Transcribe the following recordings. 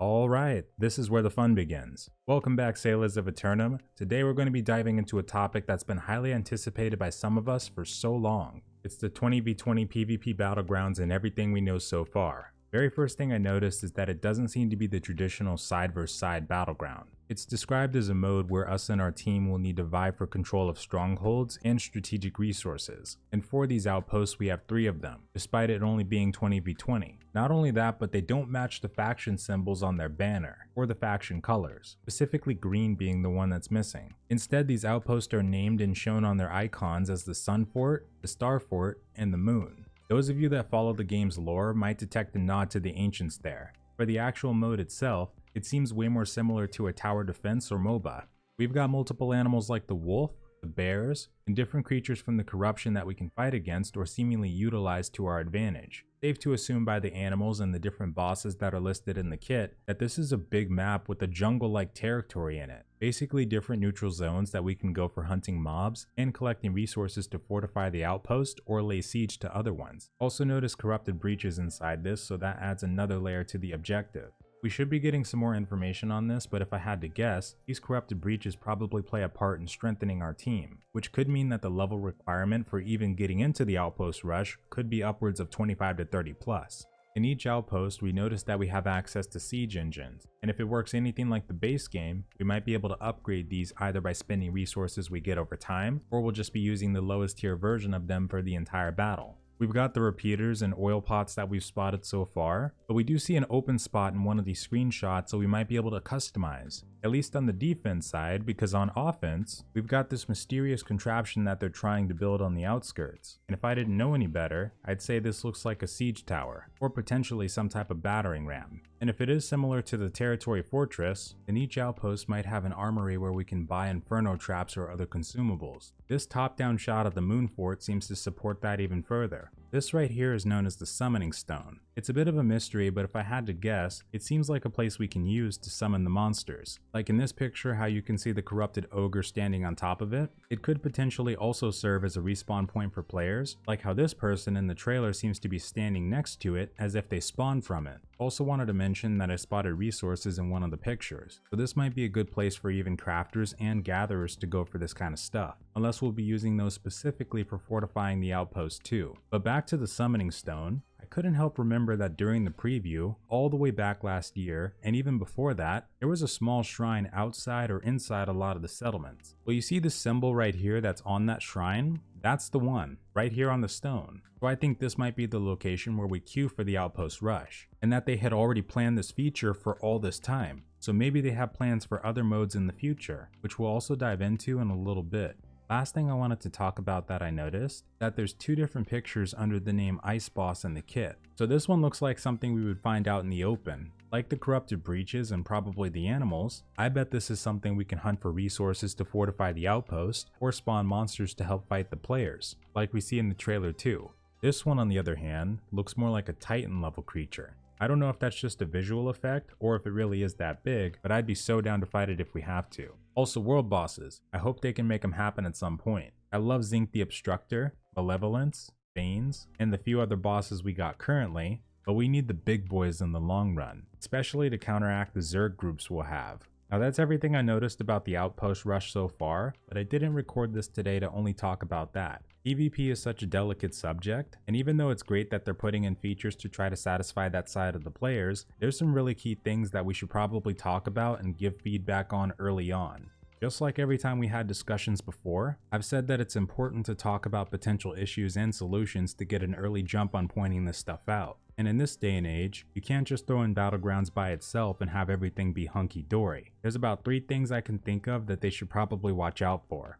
Alright, this is where the fun begins. Welcome back, sailors of Aeternum. Today we're going to be diving into a topic that's been highly anticipated by some of us for so long. It's the 20v20 PvP Battlegrounds and everything we know so far. Very first thing I noticed is that it doesn't seem to be the traditional side vs side battleground. It's described as a mode where us and our team will need to vie for control of strongholds and strategic resources. And for these outposts we have 3 of them, despite it only being 20v20. Not only that, but they don't match the faction symbols on their banner, or the faction colors, specifically green being the one that's missing. Instead, these outposts are named and shown on their icons as the Sun Fort, the Star Fort, and the Moon. Those of you that follow the game's lore might detect a nod to the ancients there. For the actual mode itself, it seems way more similar to a tower defense or MOBA. We've got multiple animals like the wolf, the bears, and different creatures from the corruption that we can fight against or seemingly utilize to our advantage. Safe to assume by the animals and the different bosses that are listed in the kit that this is a big map with a jungle-like territory in it. Basically different neutral zones that we can go for hunting mobs and collecting resources to fortify the outpost or lay siege to other ones. Also notice corrupted breaches inside this, so that adds another layer to the objective. We should be getting some more information on this, but if I had to guess, these corrupted breaches probably play a part in strengthening our team, which could mean that the level requirement for even getting into the Outpost Rush could be upwards of 25 to 30 plus. In each outpost, we notice that we have access to siege engines, and if it works anything like the base game, we might be able to upgrade these either by spending resources we get over time, or we'll just be using the lowest tier version of them for the entire battle. We've got the repeaters and oil pots that we've spotted so far, but we do see an open spot in one of these screenshots, so we might be able to customize, at least on the defense side, because on offense, we've got this mysterious contraption that they're trying to build on the outskirts. And if I didn't know any better, I'd say this looks like a siege tower, or potentially some type of battering ram. And if it is similar to the territory fortress, then each outpost might have an armory where we can buy inferno traps or other consumables. This top-down shot of the moon fort seems to support that even further. This right here is known as the summoning stone. It's a bit of a mystery, but if I had to guess, it seems like a place we can use to summon the monsters. Like in this picture, how you can see the corrupted ogre standing on top of it. It could potentially also serve as a respawn point for players, like how this person in the trailer seems to be standing next to it as if they spawned from it. Also wanted to mention that I spotted resources in one of the pictures, so this might be a good place for even crafters and gatherers to go for this kind of stuff, unless we'll be using those specifically for fortifying the outpost too. But back to the summoning stone, I couldn't help remember that during the preview, all the way back last year, and even before that, there was a small shrine outside or inside a lot of the settlements. Well, you see the symbol right here that's on that shrine? That's the one, right here on the stone. So I think this might be the location where we queue for the Outpost Rush, and that they had already planned this feature for all this time. So maybe they have plans for other modes in the future, which we'll also dive into in a little bit. Last thing I wanted to talk about that I noticed, that there's 2 different pictures under the name Ice Boss in the kit. So this one looks like something we would find out in the open. Like the corrupted breaches and probably the animals, I bet this is something we can hunt for resources to fortify the outpost, or spawn monsters to help fight the players, like we see in the trailer too. This one on the other hand, looks more like a Titan level creature. I don't know if that's just a visual effect or if it really is that big, but I'd be so down to fight it if we have to. Also world bosses, I hope they can make them happen at some point. I love Zinc the Obstructor, Malevolence, Banes, and the few other bosses we got currently, but we need the big boys in the long run, especially to counteract the Zerg groups we'll have. Now that's everything I noticed about the Outpost Rush so far, but I didn't record this today to only talk about that. PvP is such a delicate subject, and even though it's great that they're putting in features to try to satisfy that side of the players, there's some really key things that we should probably talk about and give feedback on early on. Just like every time we had discussions before, I've said that it's important to talk about potential issues and solutions to get an early jump on pointing this stuff out. And in this day and age, you can't just throw in Battlegrounds by itself and have everything be hunky-dory. There's about 3 things I can think of that they should probably watch out for.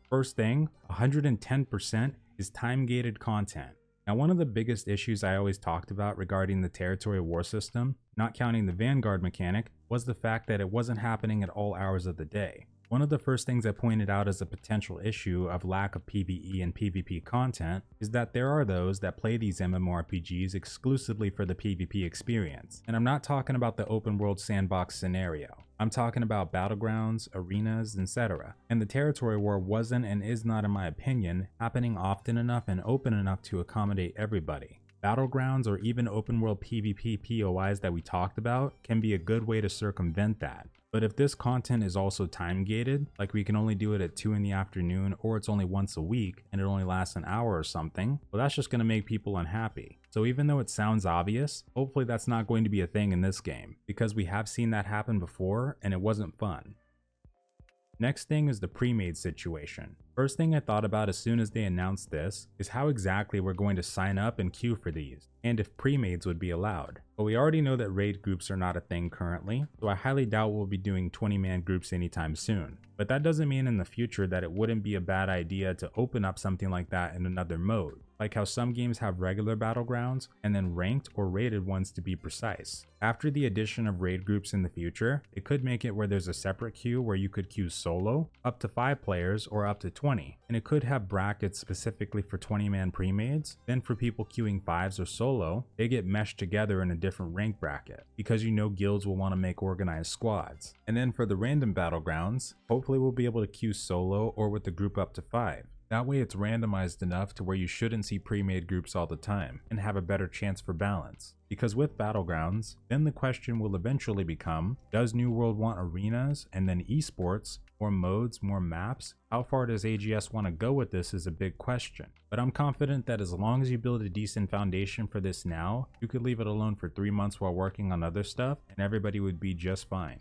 First thing, 110% is time-gated content. Now one of the biggest issues I always talked about regarding the territory war system, not counting the Vanguard mechanic, was the fact that it wasn't happening at all hours of the day. One of the first things I pointed out as a potential issue of lack of PvE and PvP content is that there are those that play these MMORPGs exclusively for the PvP experience. And I'm not talking about the open world sandbox scenario. I'm talking about battlegrounds, arenas, etc. And the territory war wasn't and is not, in my opinion, happening often enough and open enough to accommodate everybody. Battlegrounds or even open world PvP POIs that we talked about can be a good way to circumvent that. But if this content is also time gated, like we can only do it at 2 in the afternoon or it's only once a week and it only lasts an hour or something, well that's just going to make people unhappy. So even though it sounds obvious, hopefully that's not going to be a thing in this game, because we have seen that happen before and it wasn't fun. Next thing is the Premades situation. First thing I thought about as soon as they announced this is how exactly we're going to sign up and queue for these, and if Premades would be allowed. But we already know that raid groups are not a thing currently, so I highly doubt we'll be doing 20-man groups anytime soon. But that doesn't mean in the future that it wouldn't be a bad idea to open up something like that in another mode, like how some games have regular battlegrounds and then ranked or rated ones to be precise. After the addition of raid groups in the future, it could make it where there's a separate queue where you could queue solo, up to 5 players or up to 20, and it could have brackets specifically for 20-man Premades. Then for people queuing 5s or solo, they get meshed together in a different rank bracket, because you know guilds will want to make organized squads. And then for the random battlegrounds, hopefully we'll be able to queue solo or with the group up to 5. That way it's randomized enough to where you shouldn't see pre-made groups all the time and have a better chance for balance. Because with Battlegrounds, then the question will eventually become, does New World want arenas and then esports, more modes, more maps? How far does AGS want to go with this is a big question. But I'm confident that as long as you build a decent foundation for this now, you could leave it alone for 3 months while working on other stuff and everybody would be just fine.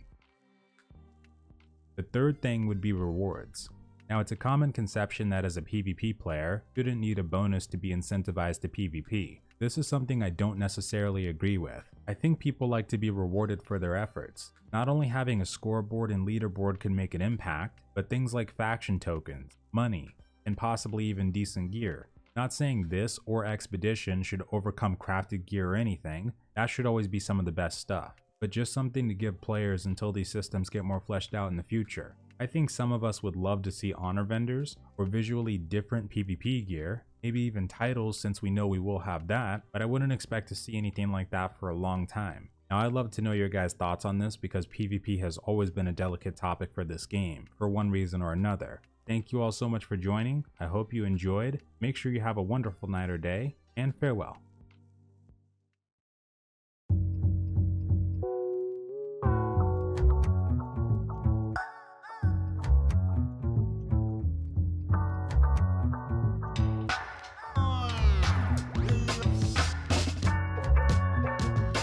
The third thing would be rewards. Now it's a common conception that as a PvP player, you shouldn't need a bonus to be incentivized to PvP. This is something I don't necessarily agree with. I think people like to be rewarded for their efforts. Not only having a scoreboard and leaderboard can make an impact, but things like faction tokens, money, and possibly even decent gear. Not saying this or Expedition should overcome crafted gear or anything, that should always be some of the best stuff, but just something to give players until these systems get more fleshed out in the future. I think some of us would love to see honor vendors or visually different PvP gear, maybe even titles since we know we will have that, but I wouldn't expect to see anything like that for a long time. Now I'd love to know your guys' thoughts on this because PvP has always been a delicate topic for this game, for one reason or another. Thank you all so much for joining, I hope you enjoyed, make sure you have a wonderful night or day, and farewell.